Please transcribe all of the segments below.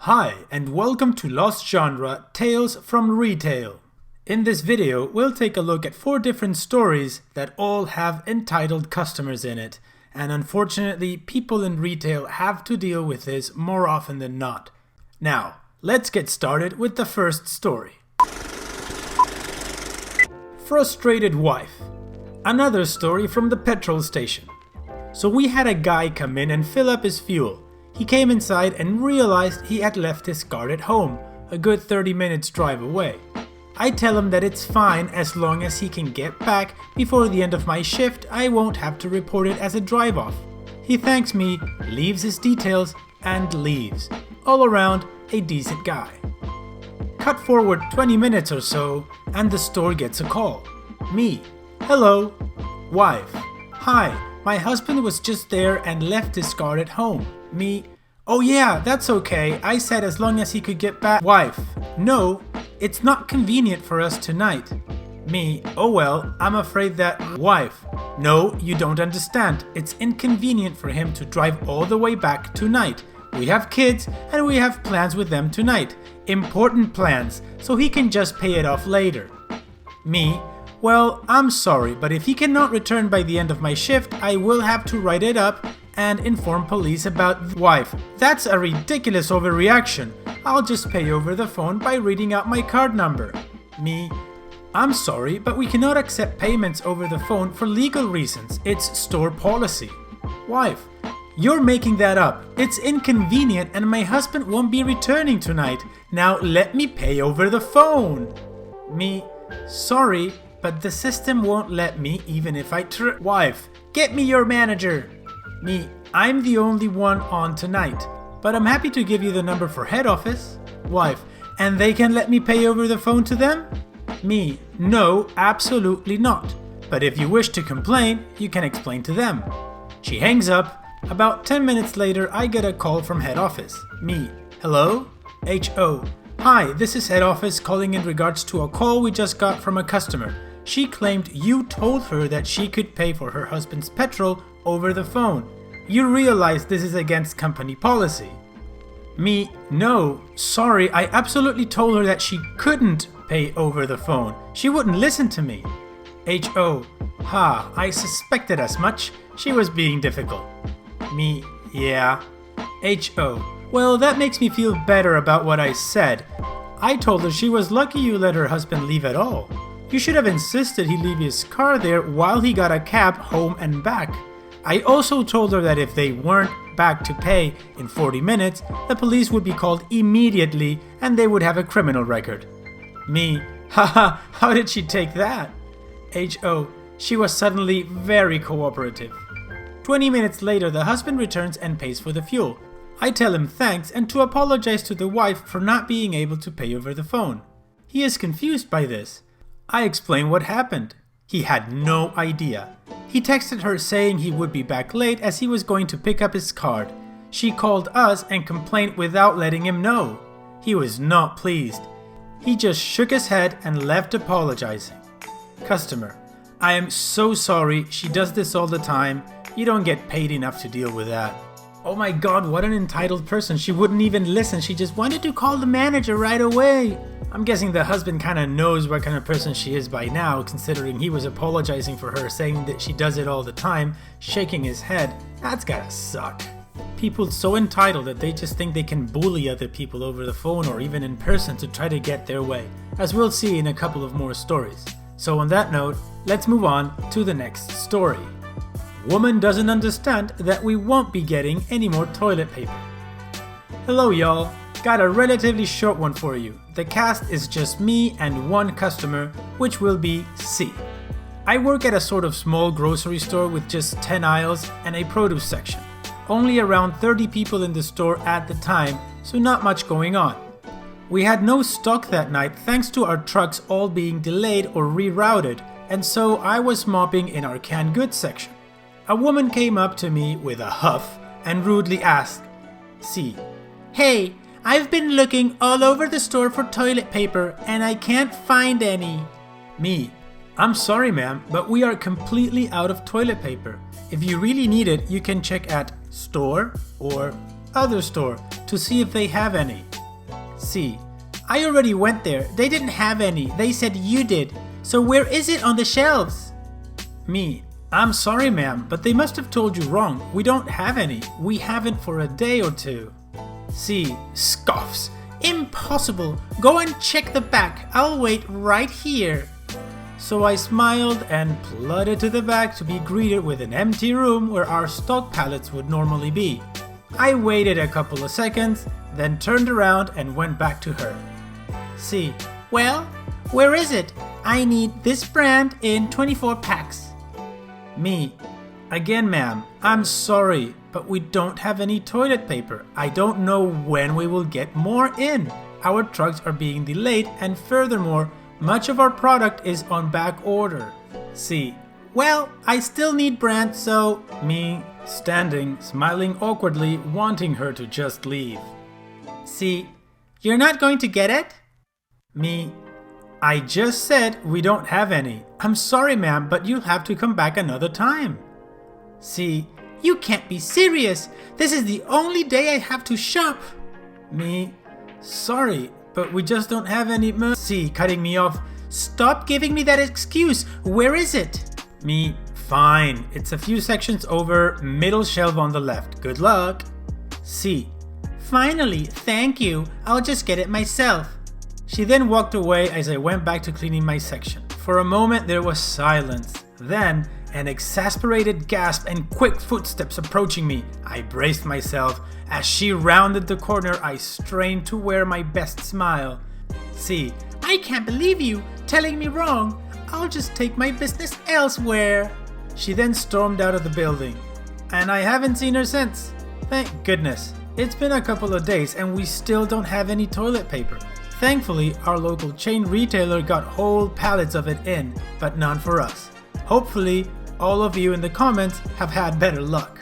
Hi, and welcome to Lost Genre Tales from Retail. In this video, we'll take a look at 4 different stories that all have entitled customers in it, and unfortunately, people in retail have to deal with this more often than not. Now, let's get started with the first story. Frustrated wife. Another story from the petrol station. So we had a guy come in and fill up his fuel. He came inside and realized he had left his card at home, a good 30 minutes drive away. I tell him that it's fine as long as he can get back before the end of my shift. I won't have to report it as a drive-off. He thanks me, leaves his details, and leaves. All around, a decent guy. Cut forward 20 minutes or so, and the store gets a call. Me. Hello. Wife. Hi, my husband was just there and left his card at home. Me. Oh yeah, that's okay. I said as long as he could get back. Wife. No, it's not convenient for us tonight. Me. Oh well, I'm afraid that. Wife. No, you don't understand. It's inconvenient for him to drive all the way back tonight. We have kids and we have plans with them tonight. Important plans, so he can just pay it off later. Me. Well, I'm sorry, but if he cannot return by the end of my shift, I will have to write it up and inform police about. Wife. That's a ridiculous overreaction. I'll just pay over the phone by reading out my card number. Me. I'm sorry, but we cannot accept payments over the phone for legal reasons. It's store policy. Wife. You're making that up. It's inconvenient and my husband won't be returning tonight. Now let me pay over the phone. Me. Sorry, but the system won't let me even if I Wife. Get me your manager. Me. I'm the only one on tonight, but I'm happy to give you the number for head office. Wife. And they can let me pay over the phone to them? Me. No, absolutely not. But if you wish to complain, you can explain to them. She hangs up. About 10 minutes later, I get a call from head office. Me. Hello? H.O. Hi, this is head office calling in regards to a call we just got from a customer. She claimed you told her that she could pay for her husband's petrol over the phone. You realize this is against company policy. Me. No, sorry, I absolutely told her that she couldn't pay over the phone. She wouldn't listen to me. H.O. Ha, I suspected as much. She was being difficult. Me. Yeah. H.O. Well, that makes me feel better about what I said. I told her she was lucky you let her husband leave at all. You should have insisted he leave his car there while he got a cab home and back. I also told her that if they weren't back to pay in 40 minutes, the police would be called immediately and they would have a criminal record. Me. Haha, how did she take that? H.O. She was suddenly very cooperative. 20 minutes later, the husband returns and pays for the fuel. I tell him thanks and to apologize to the wife for not being able to pay over the phone. He is confused by this. I explain what happened. He had no idea. He texted her saying he would be back late as he was going to pick up his card. She called us and complained without letting him know. He was not pleased. He just shook his head and left apologizing. Customer. I am so sorry. She does this all the time. You don't get paid enough to deal with that. Oh my god, what an entitled person. She wouldn't even listen. She just wanted to call the manager right away. I'm guessing the husband kind of knows what kind of person she is by now, considering he was apologizing for her, saying that she does it all the time, shaking his head. That's gotta suck. People so entitled that they just think they can bully other people over the phone or even in person to try to get their way, as we'll see in a couple of more stories. So on that note, let's move on to the next story. Woman doesn't understand that we won't be getting any more toilet paper. Hello y'all, got a relatively short one for you. The cast is just me and one customer, which will be C. I work at a sort of small grocery store with just 10 aisles and a produce section. Only around 30 people in the store at the time, so not much going on. We had no stock that night thanks to our trucks all being delayed or rerouted, and so I was mopping in our canned goods section. A woman came up to me with a huff and rudely asked, C. Hey, I've been looking all over the store for toilet paper and I can't find any. Me. I'm sorry ma'am, but we are completely out of toilet paper. If you really need it, you can check at store or other store to see if they have any. C. I already went there. They didn't have any. They said you did. So where is it on the shelves? Me. I'm sorry, ma'am, but they must have told you wrong. We don't have any. We haven't for a day or two. C. Scoffs. Impossible. Go and check the back. I'll wait right here. So I smiled and plodded to the back to be greeted with an empty room where our stock pallets would normally be. I waited a couple of seconds, then turned around and went back to her. C. Well, where is it? I need this brand in 24 packs. Me. Again, ma'am, I'm sorry, but we don't have any toilet paper. I don't know when we will get more in. Our trucks are being delayed, and furthermore, much of our product is on back order. C. Well, I still need brand, so... Me, standing, smiling awkwardly, wanting her to just leave. C. You're not going to get it? Me. I just said we don't have any. I'm sorry, ma'am, but you'll have to come back another time. C. You can't be serious. This is the only day I have to shop. Me. Sorry, but we just don't have any C. Cutting me off. Stop giving me that excuse. Where is it? Me. Fine. It's a few sections over, middle shelf on the left. Good luck. C. Finally, thank you. I'll just get it myself. She then walked away as I went back to cleaning my section. For a moment there was silence. Then, an exasperated gasp and quick footsteps approaching me. I braced myself. As she rounded the corner, I strained to wear my best smile. C. I can't believe you telling me wrong. I'll just take my business elsewhere. She then stormed out of the building. And I haven't seen her since. Thank goodness. It's been a couple of days and we still don't have any toilet paper. Thankfully, our local chain retailer got whole pallets of it in, but none for us. Hopefully, all of you in the comments have had better luck.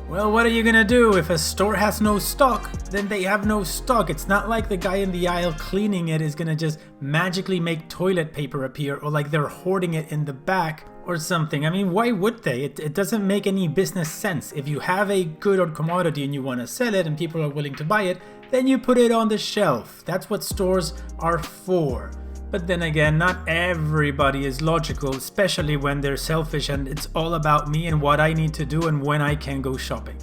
Well, what are you gonna do? If a store has no stock, then they have no stock. It's not like the guy in the aisle cleaning it is gonna just magically make toilet paper appear, or like they're hoarding it in the back or something. I mean, why would they? It doesn't make any business sense. If you have a good or commodity and you want to sell it and people are willing to buy it, then you put it on the shelf. That's what stores are for. But then again, not everybody is logical, especially when they're selfish and it's all about me and what I need to do and when I can go shopping.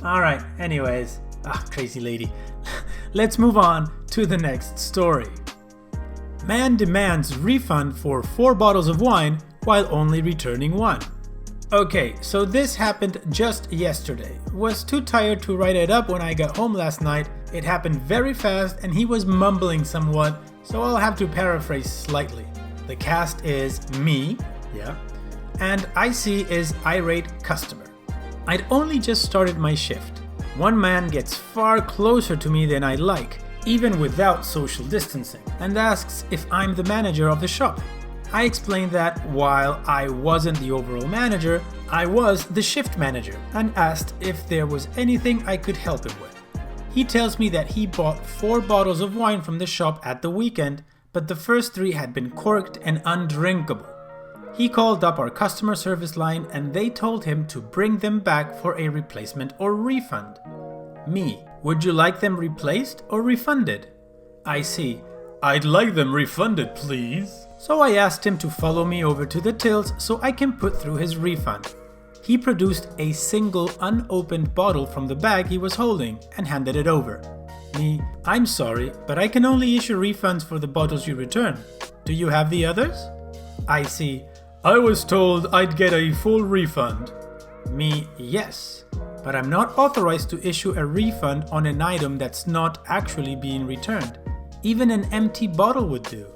Alright, anyways, crazy lady. Let's move on to the next story. Man demands refund for 4 bottles of wine while only returning 1. Okay, so this happened just yesterday. Was too tired to write it up when I got home last night. It happened very fast and he was mumbling somewhat, so I'll have to paraphrase slightly. The cast is me, and IC is irate customer. I'd only just started my shift. One man gets far closer to me than I'd like, even without social distancing, and asks if I'm the manager of the shop. I explained that while I wasn't the overall manager, I was the shift manager, and asked if there was anything I could help him with. He tells me that he bought 4 bottles of wine from the shop at the weekend, but the first 3 had been corked and undrinkable. He called up our customer service line and they told him to bring them back for a replacement or refund. Me, would you like them replaced or refunded? IC, I'd like them refunded, please. So I asked him to follow me over to the tills so I can put through his refund. He produced a single unopened bottle from the bag he was holding and handed it over. Me, I'm sorry, but I can only issue refunds for the bottles you return. Do you have the others? IC, I was told I'd get a full refund. Me, yes, but I'm not authorized to issue a refund on an item that's not actually being returned. Even an empty bottle would do.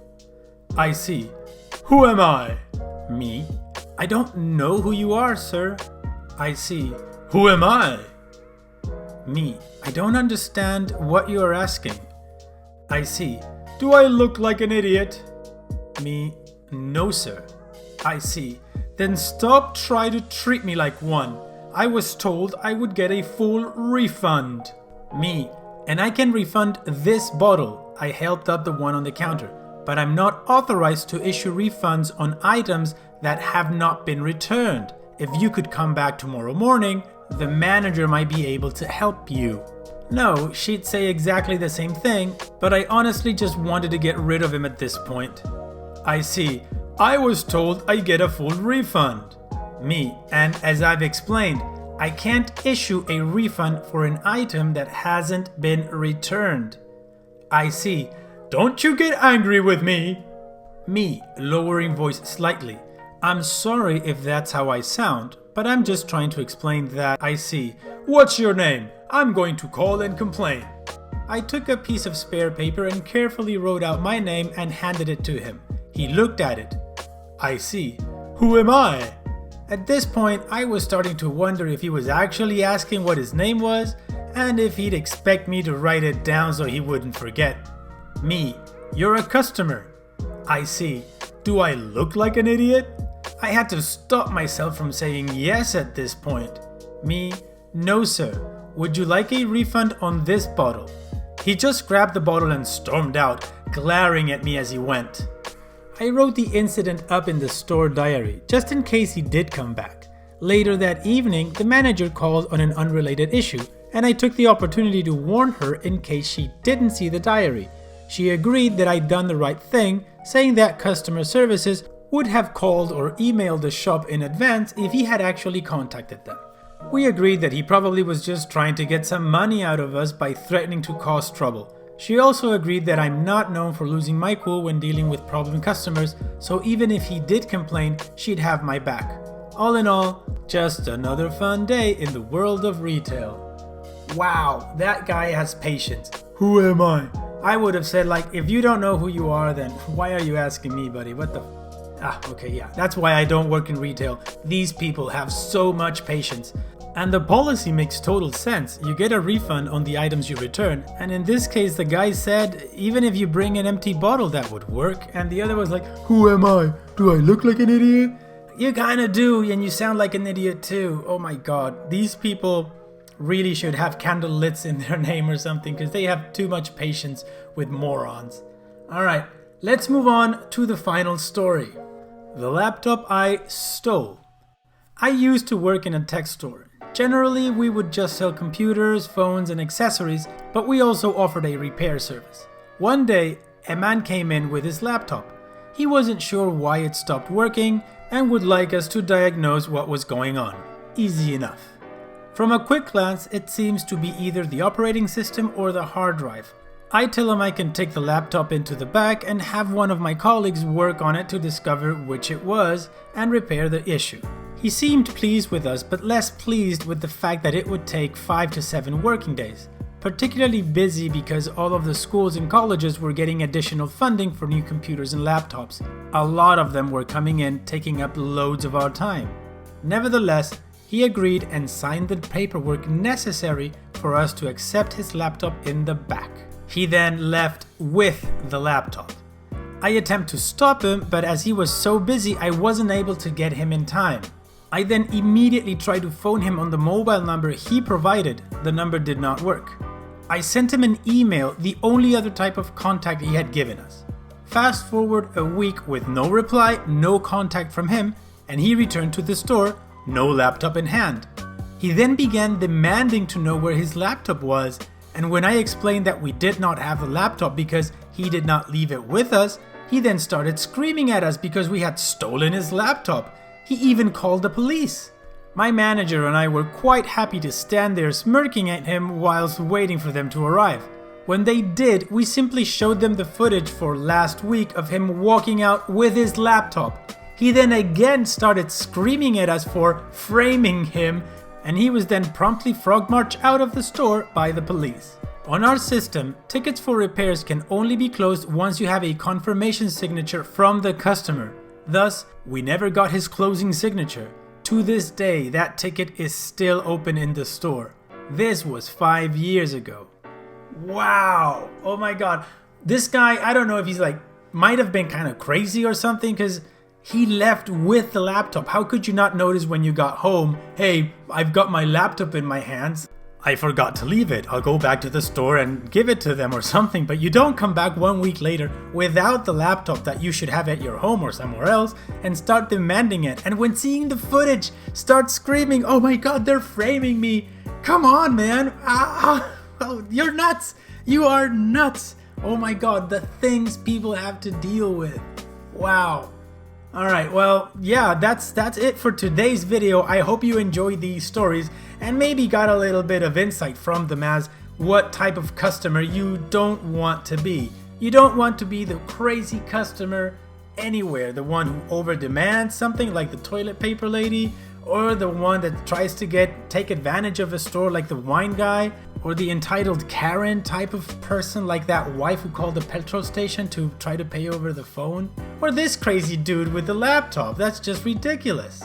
IC, who am I? Me, I don't know who you are, sir. IC, who am I? Me, I don't understand what you are asking. IC, do I look like an idiot? Me, no sir. IC, then stop trying to treat me like one. I was told I would get a full refund. Me, and I can refund this bottle. I held up the one on the counter, but I'm not authorized to issue refunds on items that have not been returned. If you could come back tomorrow morning, the manager might be able to help you. No, she'd say exactly the same thing, but I honestly just wanted to get rid of him at this point. I see. I was told I get a full refund. Me, and as I've explained, I can't issue a refund for an item that hasn't been returned. I see. Don't you get angry with me. Me, lowering voice slightly. I'm sorry if that's how I sound, but I'm just trying to explain that. I see. What's your name? I'm going to call and complain. I took a piece of spare paper and carefully wrote out my name and handed it to him. He looked at it. I see. Who am I? At this point, I was starting to wonder if he was actually asking what his name was and if he'd expect me to write it down so he wouldn't forget. Me. You're a customer. I see. Do I look like an idiot? I had to stop myself from saying yes at this point. Me. No, sir. Would you like a refund on this bottle? He just grabbed the bottle and stormed out, glaring at me as he went. I wrote the incident up in the store diary, just in case he did come back. Later that evening, the manager called on an unrelated issue, and I took the opportunity to warn her in case she didn't see the diary. She agreed that I'd done the right thing, saying that customer services would have called or emailed the shop in advance if he had actually contacted them. We agreed that he probably was just trying to get some money out of us by threatening to cause trouble. She also agreed that I'm not known for losing my cool when dealing with problem customers, so even if he did complain, she'd have my back. All in all, just another fun day in the world of retail. Wow, that guy has patience. Who am I? I would have said, like, if you don't know who you are, then why are you asking me, buddy? What the... okay, yeah, that's why I don't work in retail. These people have so much patience. And the policy makes total sense. You get a refund on the items you return. And in this case, the guy said, even if you bring an empty bottle, that would work. And the other was like, who am I? Do I look like an idiot? You kinda do, and you sound like an idiot too. Oh my god, these people really should have candle lits in their name or something, because they have too much patience with morons. Alright, let's move on to the final story. The laptop I stole. I used to work in a tech store. Generally, we would just sell computers, phones, and accessories, but we also offered a repair service. One day, a man came in with his laptop. He wasn't sure why it stopped working and would like us to diagnose what was going on. Easy enough. From a quick glance, it seems to be either the operating system or the hard drive. I tell him I can take the laptop into the back and have one of my colleagues work on it to discover which it was and repair the issue. He seemed pleased with us, but less pleased with the fact that it would take 5 to 7 working days. Particularly busy because all of the schools and colleges were getting additional funding for new computers and laptops. A lot of them were coming in, taking up loads of our time. Nevertheless, he agreed and signed the paperwork necessary for us to accept his laptop in the back. He then left with the laptop. I attempt to stop him, but as he was so busy, I wasn't able to get him in time. I then immediately tried to phone him on the mobile number he provided. The number did not work. I sent him an email, the only other type of contact he had given us. Fast forward a week with no reply, no contact from him, and he returned to the store, no laptop in hand. He then began demanding to know where his laptop was, and when I explained that we did not have the laptop because he did not leave it with us, he then started screaming at us because we had stolen his laptop. He even called the police. My manager and I were quite happy to stand there smirking at him whilst waiting for them to arrive. When they did, we simply showed them the footage for last week of him walking out with his laptop. He then again started screaming at us for framing him, and he was then promptly frog marched out of the store by the police. On our system, tickets for repairs can only be closed once you have a confirmation signature from the customer. Thus, we never got his closing signature. To this day, that ticket is still open in the store. This was 5 years ago. Wow! Oh my god. This guy, I don't know if he's might have been kind of crazy or something, because he left with the laptop. How could you not notice when you got home, hey, I've got my laptop in my hands. I forgot to leave it. I'll go back to the store and give it to them or something. But you don't come back 1 week later without the laptop that you should have at your home or somewhere else and start demanding it. And when seeing the footage, start screaming, oh my god, they're framing me. Come on, man. Oh, you're nuts! You are nuts! Oh my god, the things people have to deal with. Wow. Alright, well, yeah, that's it for today's video. I hope you enjoyed these stories and maybe got a little bit of insight from them as what type of customer you don't want to be. You don't want to be the crazy customer anywhere, the one who overdemands something like the toilet paper lady, or the one that tries to take advantage of a store like the wine guy, or the entitled Karen type of person like that wife who called the petrol station to try to pay over the phone, or this crazy dude with the laptop. That's just ridiculous.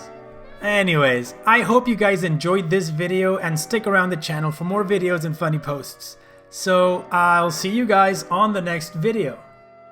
Anyways, I hope you guys enjoyed this video and stick around the channel for more videos and funny posts. So I'll see you guys on the next video.